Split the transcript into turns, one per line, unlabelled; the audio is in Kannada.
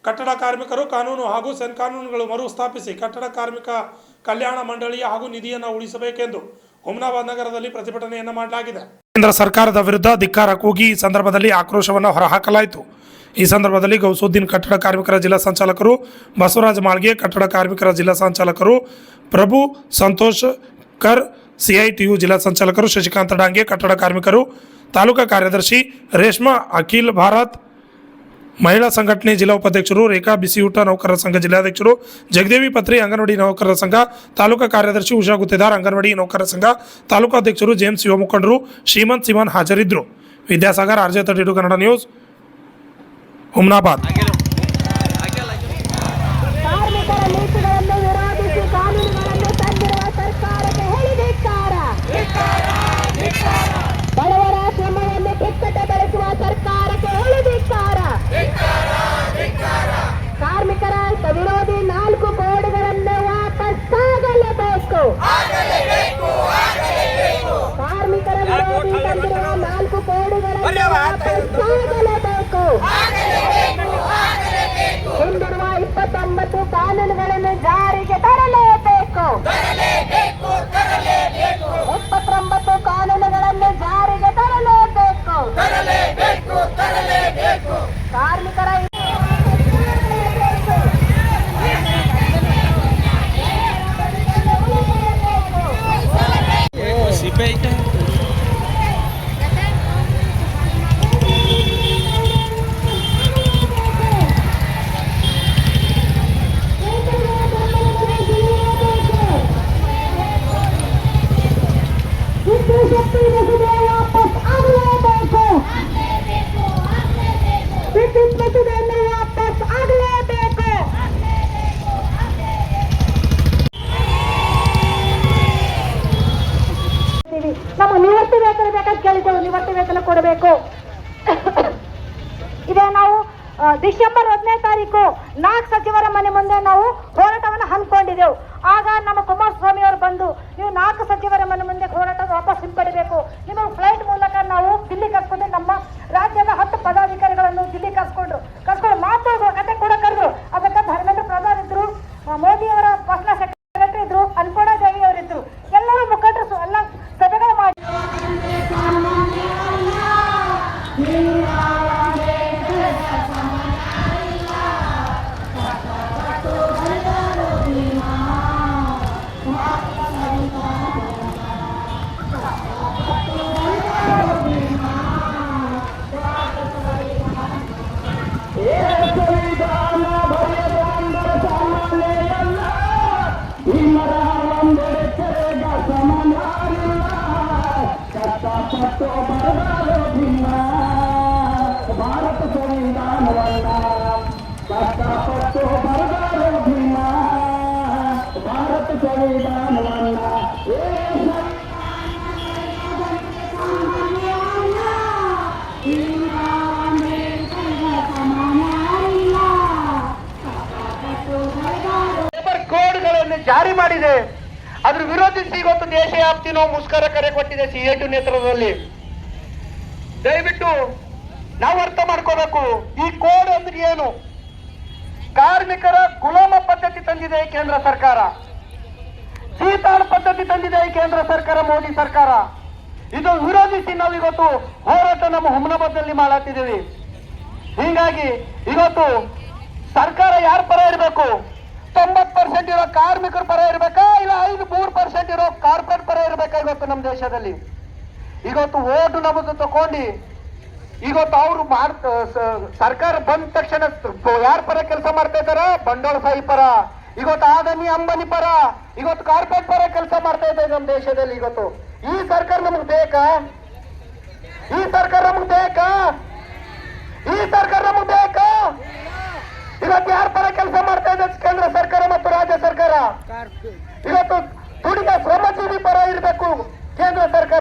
ಕಟ್ಟಡ ಕಾರ್ಮಿಕರು ಕಾನೂನು ಹಾಗೂ ಕಾನೂನುಗಳು ಮರುಸ್ಥಾಪಿಸಿ ಕಟ್ಟಡ ಕಾರ್ಮಿಕ ಕಲ್ಯಾಣ ಮಂಡಳಿಯ ಹಾಗೂ ನಿಧಿಯನ್ನು ಉಳಿಸಬೇಕೆಂದು ಹುಮ್ನಾಬಾದ್ ನಗರದಲ್ಲಿ ಪ್ರತಿಭಟನೆಯನ್ನು ಮಾಡಲಾಗಿದೆ. ಕೇಂದ್ರ ಸರ್ಕಾರದ ವಿರುದ್ಧ ಧಿಕ್ಕಾರ ಕೂಗಿ ಈ ಸಂದರ್ಭದಲ್ಲಿ ಆಕ್ರೋಶವನ್ನು ಹೊರಹಾಕಲಾಯಿತು. ಈ ಸಂದರ್ಭದಲ್ಲಿ ಗೌಸುದ್ದೀನ್ ಕಟ್ಟಡ ಕಾರ್ಮಿಕರ ಜಿಲ್ಲಾ ಸಂಚಾಲಕರು, ಬಸವರಾಜ ಮಾಳ್ಗೆ ಕಟ್ಟಡ ಕಾರ್ಮಿಕರ ಜಿಲ್ಲಾ ಸಂಚಾಲಕರು, ಪ್ರಭು ಸಂತೋಷ್ ಕರ್ ಸಿಐಟಿಯು ಜಿಲ್ಲಾ ಸಂಚಾಲಕರು, ಶಶಿಕಾಂತ ಡಾಂಗೆ ಕಟ್ಟಡ ಕಾರ್ಮಿಕರು ತಾಲೂಕಾ ಕಾರ್ಯದರ್ಶಿ, ರೇಷ್ಮಾ ಅಖಿಲ್ ಭಾರತ್ ಮಹಿಳಾ ಸಂಘಟನೆ ಜಿಲ್ಲಾ ಉಪಾಧ್ಯಕ್ಷರು, ರೇಖಾ ಬಿಸಿಯೂಟ ನೌಕರರ ಸಂಘ ಜಿಲ್ಲಾಧ್ಯಕ್ಷರು, ಜಗದೇವಿ ಪತ್ರಿ ಅಂಗನವಾಡಿ ನೌಕರರ ಸಂಘ ತಾಲೂಕಾ ಕಾರ್ಯದರ್ಶಿ, ಉಷಾ ಗುತ್ತೇದಾರ್ ಅಂಗನವಾಡಿ ನೌಕರರ ಸಂಘ ತಾಲೂಕಾಧ್ಯಕ್ಷರು, ಜೇಮ್ಸ್ ಯುವ ಮುಖಂಡರು, ಶ್ರೀಮಂತ್ ಸಿಮಾನ್ ಹಾಜರಿದ್ದರು. Vidyasagar, RJ32 Kannada news, Humnabad.
ಕಾರ್ಮಿಕರ ವಿರೋಧಿ 4 ಕೋಡ್ಗಳನ್ನು ವಾಪಸ್ಸಾಗಲೇಬೇಕು. ಕಾರ್ಮಿಕರ ವಿರೋಧಿ ತಂದಿರುವ 4 ಕೋಡ್ಗಳನ್ನು ವಾಪಸ್ಸಾಗಲೇಬೇಕು. ಹಿಂದಿರುವ 29 ಕಾನೂನುಗಳನ್ನು ಜಾರಿಗೆ ತರಲೇಬೇಕು. 29 ಕಾನೂನುಗಳನ್ನು ಜಾರಿಗೆ ತರಲೇಬೇಕು. ಕಾರ್ಮಿಕರ ನಮ್ಮ ನಿವೃತ್ತಿ ವೇತನ ಬೇಕಾದ ಕೇಳಿದ್ದೆವು, ನಿವೃತ್ತಿ ವೇತನ ಕೊಡಬೇಕು. ಇದೇ ನಾವು ಡಿಸೆಂಬರ್ 1ನೇ ತಾರೀಕು 4 ಸಚಿವರ ಮನೆ ಮುಂದೆ ನಾವು ಹೋರಾಟವನ್ನು ಹಮ್ಮಿಕೊಂಡಿದ್ದೆವು. ಆಗ ನಮ್ಮ ಕುಮಾರಸ್ವಾಮಿ ಅವರು ಬಂದು ನೀವು 4 ಸಚಿವರ ಮನೆ ಮುಂದೆ ಹೋರಾಟ ವಾಪಸ್ ಹಿಂಪಡಿಬೇಕು, ನಿಮಗೆ ಫ್ಲೈಟ್ ಮೂಲಕ ನಾವು ದಿಲ್ಲಿ ಕರ್ಸ್ಕೊಂಡು ನಮ್ಮ ರಾಜ್ಯದ 10 ಪದಾಧಿಕಾರಿಗಳನ್ನು ದಿಲ್ಲಿ ಕರ್ಸ್ಕೊಂಡು ಮಾತು ಕತೆ ಕೂಡ ಕರೆದ್ರು. ಅದಕ್ಕೆ ಧರ್ಮೇಂದ್ರ ಪ್ರಧಾನ್ ಇದ್ರು, ಮೋದಿಯವರ ಪರ್ಸನಲ್ ಸೆಕ್ರೆಟರಿ ಇದ್ರು, ಅನ್ಪೂರ್ಣ ದೇವಿ ಅವರಿದ್ರು, ಎಲ್ಲರೂ ಮುಖಂಡರು ಎಲ್ಲ ಸಭೆಗಳು ಮಾಡಿ
ಭಾರತ ಸಂವಿಧಾನವನ್ನ ಕಷ್ಟಪಟ್ಟು ಬರದಾರ ಭೀಮ, ಭಾರತ ಸಂವಿಧಾನವನ್ನ
ಕೋಡ್ಗಳನ್ನು ಜಾರಿ ಮಾಡಿದೆ. ಅದ್ರ ವಿರೋಧಿಸಿ ಇವತ್ತು ದೇಶವ್ಯಾಪ್ತಿ ನಾವು ಮುಷ್ಕರ ಕರೆ ಕೊಟ್ಟಿದೆ CITU ನೇತೃತ್ವದಲ್ಲಿ. ದಯವಿಟ್ಟು ನಾವು ಅರ್ಥ ಮಾಡ್ಕೋಬೇಕು, ಈ ಕೋಡ್ ಅಂದ್ರೆ ಏನು. ಕಾರ್ಮಿಕರ ಗುಲಾಮ ಪದ್ಧತಿ ತಂದಿದೆ ಕೇಂದ್ರ ಸರ್ಕಾರ, ಸೀತಾಳ ಪದ್ಧತಿ ತಂದಿದೆ ಕೇಂದ್ರ ಸರ್ಕಾರ, ಮೋದಿ ಸರ್ಕಾರ. ಇದು ವಿರೋಧಿಸಿ ನಾವು ಇವತ್ತು ಹೋರಾಟ ನಮ್ಮ ಹುಮ್ನಾಬಾದ್ನಲ್ಲಿ ಮಾಡತ್ತಿದ್ದೀವಿ. ಹೀಗಾಗಿ ಇವತ್ತು ಸರ್ಕಾರ ಯಾರ ಪರ ಇರಬೇಕು? 90% ಇರೋ ಕಾರ್ಮಿಕರ ಪರ ಇರ್ಬೇಕಾ, ಇಲ್ಲ 3% ಇರೋ ಕಾರ್ಪೊರೇಟ್ ಪರ ಇರ್ಬೇಕಾ? ಇವತ್ತು ನಮ್ಮ ದೇಶದಲ್ಲಿ ಇವತ್ತು ಓಟು ನಮ್ಮದು ತಗೊಂಡು ಇವತ್ತು ಅವರು ಸರ್ಕಾರ ಬಂದ ತಕ್ಷಣ ಯಾರ ಪರ ಕೆಲಸ ಮಾಡ್ತಾ ಇದ್ದಾರ? ಬಂಡವಾಳಶಾಹಿ ಪರ. ಇವತ್ತು ಆದಾನಿ ಅಂಬಾನಿ ಪರ, ಇವತ್ತು ಕಾರ್ಪೊರೇಟ್ ಪರ ಕೆಲಸ ಮಾಡ್ತಾ ಇದ್ದಾರೆ ನಮ್ಮ ದೇಶದಲ್ಲಿ. ಇವತ್ತು ಈ ಸರ್ಕಾರ ನಮಗ್ ಬೇಕಾ? ಈ ಸರ್ಕಾರ ನಮಗ್ ಬೇಕಾ? ಈ ಸರ್ಕಾರ ನಮಗ್ ಬೇಕಾ? ಇವತ್ತು ಯಾರ ಪರ ಕೆಲಸ ಮಾಡ್ತಾ ಇದೆ ಕೇಂದ್ರ ಸರ್ಕಾರ ಮತ್ತು ರಾಜ್ಯ ಸರ್ಕಾರ? ಇವತ್ತು ದುಡಿದ ಶ್ರಮಜೀವಿ ಪರ ಇರಬೇಕು ಕೇಂದ್ರ ಸರ್ಕಾರ.